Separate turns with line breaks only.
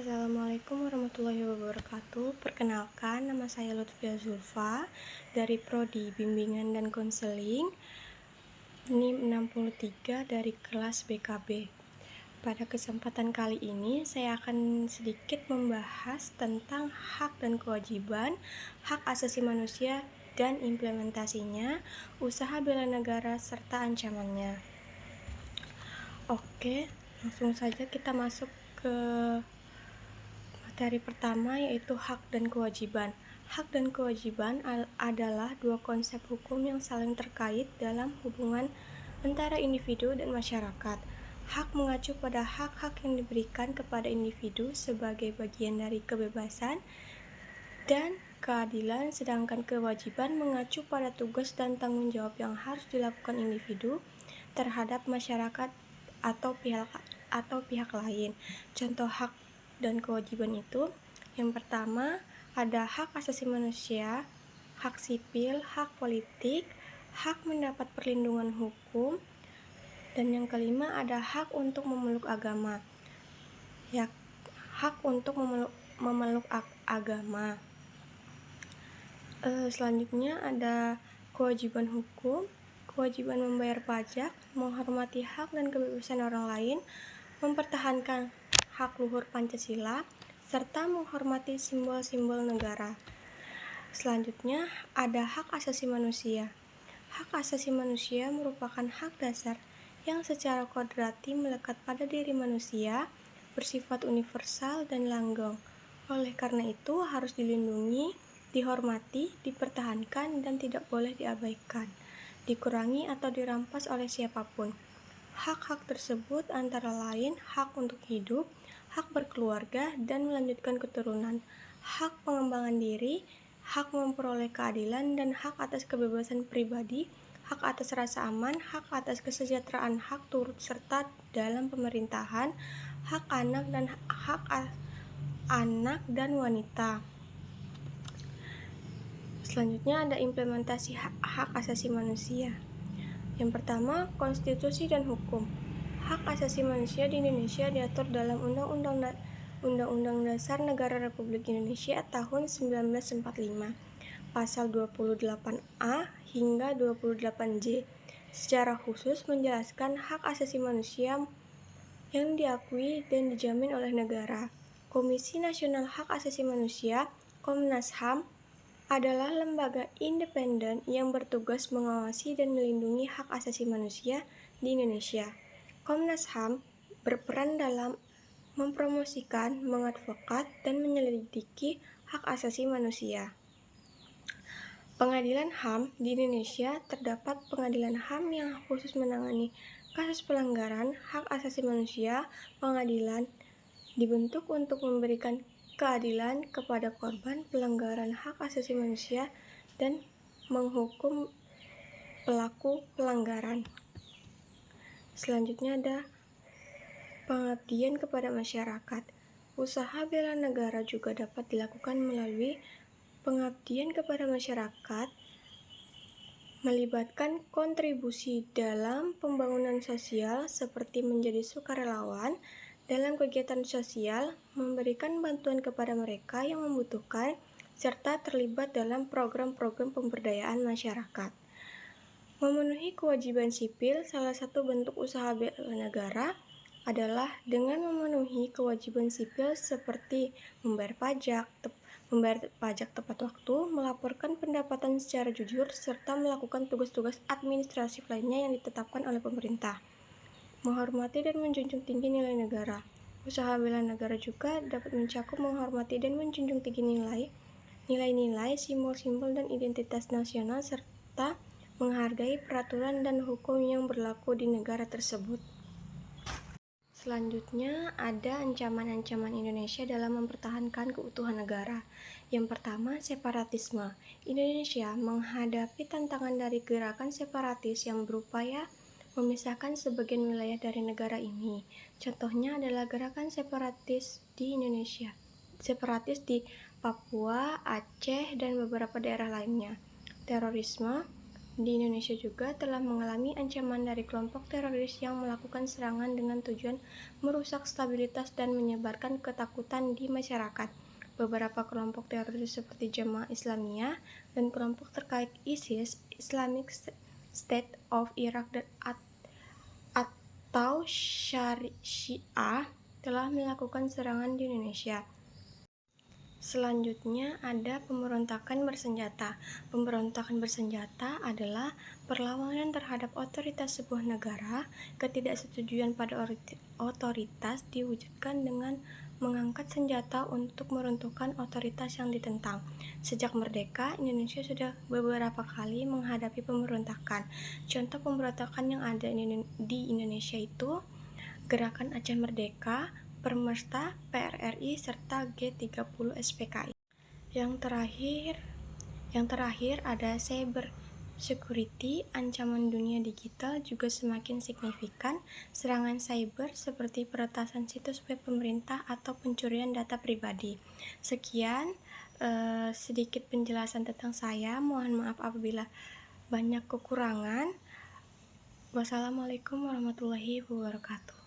Assalamualaikum warahmatullahi wabarakatuh. Perkenalkan, nama saya Lutfia Zulfa dari Prodi Bimbingan dan Konseling NIM 63 dari kelas BKB. Pada kesempatan kali ini, saya akan sedikit membahas tentang hak dan kewajiban, hak asasi manusia dan implementasinya, usaha bela negara, serta ancamannya. Oke, langsung saja kita masuk ke materi pertama, yaitu hak dan kewajiban. Hak dan kewajiban adalah dua konsep hukum yang saling terkait dalam hubungan antara individu dan masyarakat. Hak mengacu pada hak-hak yang diberikan kepada individu sebagai bagian dari kebebasan dan keadilan, sedangkan kewajiban mengacu pada tugas dan tanggung jawab yang harus dilakukan individu terhadap masyarakat atau pihak lain. Contoh hak dan kewajiban itu, yang pertama ada hak asasi manusia, hak sipil, hak politik, hak mendapat perlindungan hukum, dan yang kelima ada hak untuk memeluk agama. Hak untuk memeluk agama. Selanjutnya ada kewajiban hukum, kewajiban membayar pajak, menghormati hak dan kebebasan orang lain, mempertahankan hak luhur Pancasila, serta menghormati simbol-simbol negara. Selanjutnya ada hak asasi manusia. Hak asasi manusia merupakan hak dasar yang secara kodrati melekat pada diri manusia, bersifat universal dan langgeng. Oleh karena itu harus dilindungi, dihormati, dipertahankan, dan tidak boleh diabaikan, dikurangi atau dirampas oleh siapapun. Hak-hak tersebut antara lain hak untuk hidup, hak berkeluarga dan melanjutkan keturunan, hak pengembangan diri, hak memperoleh keadilan dan hak atas kebebasan pribadi, hak atas rasa aman, hak atas kesejahteraan, hak turut serta dalam pemerintahan, hak anak dan wanita. Selanjutnya ada implementasi hak asasi manusia. Yang pertama, konstitusi dan hukum. Hak asasi manusia di Indonesia diatur dalam Undang-Undang Dasar Negara Republik Indonesia tahun 1945, pasal 28A hingga 28J. Secara khusus menjelaskan hak asasi manusia yang diakui dan dijamin oleh negara. Komisi Nasional Hak Asasi Manusia, Komnas HAM, adalah lembaga independen yang bertugas mengawasi dan melindungi hak asasi manusia di Indonesia. Komnas HAM berperan dalam mempromosikan, mengadvokat, dan menyelidiki hak asasi manusia. Pengadilan HAM di Indonesia terdapat Pengadilan HAM yang khusus menangani kasus pelanggaran hak asasi manusia. Pengadilan dibentuk untuk memberikan keadilan kepada korban pelanggaran hak asasi manusia dan menghukum pelaku pelanggaran. Selanjutnya ada pengabdian kepada masyarakat. Usaha bela negara juga dapat dilakukan melalui pengabdian kepada masyarakat, melibatkan kontribusi dalam pembangunan sosial seperti menjadi sukarelawan dalam kegiatan sosial, memberikan bantuan kepada mereka yang membutuhkan, serta terlibat dalam program-program pemberdayaan masyarakat. Memenuhi kewajiban sipil. Salah satu bentuk usaha bela negara adalah dengan memenuhi kewajiban sipil seperti membayar pajak tepat waktu, melaporkan pendapatan secara jujur, serta melakukan tugas-tugas administratif lainnya yang ditetapkan oleh pemerintah. Menghormati dan menjunjung tinggi nilai negara. Usaha bela negara juga dapat mencakup menghormati dan menjunjung tinggi nilai-nilai, simbol-simbol, dan identitas nasional, serta menghargai peraturan dan hukum yang berlaku di negara tersebut. Selanjutnya ada ancaman-ancaman Indonesia dalam mempertahankan keutuhan negara. Yang pertama, separatisme. Indonesia menghadapi tantangan dari gerakan separatis yang berupaya memisahkan sebagian wilayah dari negara ini. Contohnya adalah gerakan separatis di Indonesia, separatis di Papua, Aceh, dan beberapa daerah lainnya. Terorisme. Di Indonesia juga telah mengalami ancaman dari kelompok teroris yang melakukan serangan dengan tujuan merusak stabilitas dan menyebarkan ketakutan di masyarakat. Beberapa kelompok teroris seperti Jamaah Islamiyah dan kelompok terkait ISIS, Islamic State of Iraq atau Syiah telah melakukan serangan di Indonesia. Selanjutnya ada pemberontakan bersenjata. Pemberontakan bersenjata adalah perlawanan terhadap otoritas sebuah negara. Ketidaksetujuan pada otoritas diwujudkan dengan mengangkat senjata untuk meruntuhkan otoritas yang ditentang. Sejak merdeka, Indonesia sudah beberapa kali menghadapi pemberontakan. Contoh pemberontakan yang ada di Indonesia itu Gerakan Aceh Merdeka, Permesta, PRRI, serta G30 SPKI. Yang terakhir ada cyber security. Ancaman dunia digital juga semakin signifikan. Serangan cyber seperti peretasan situs web pemerintah atau pencurian data pribadi. Sekian sedikit penjelasan tentang saya. Mohon maaf apabila banyak kekurangan. Wassalamualaikum warahmatullahi wabarakatuh.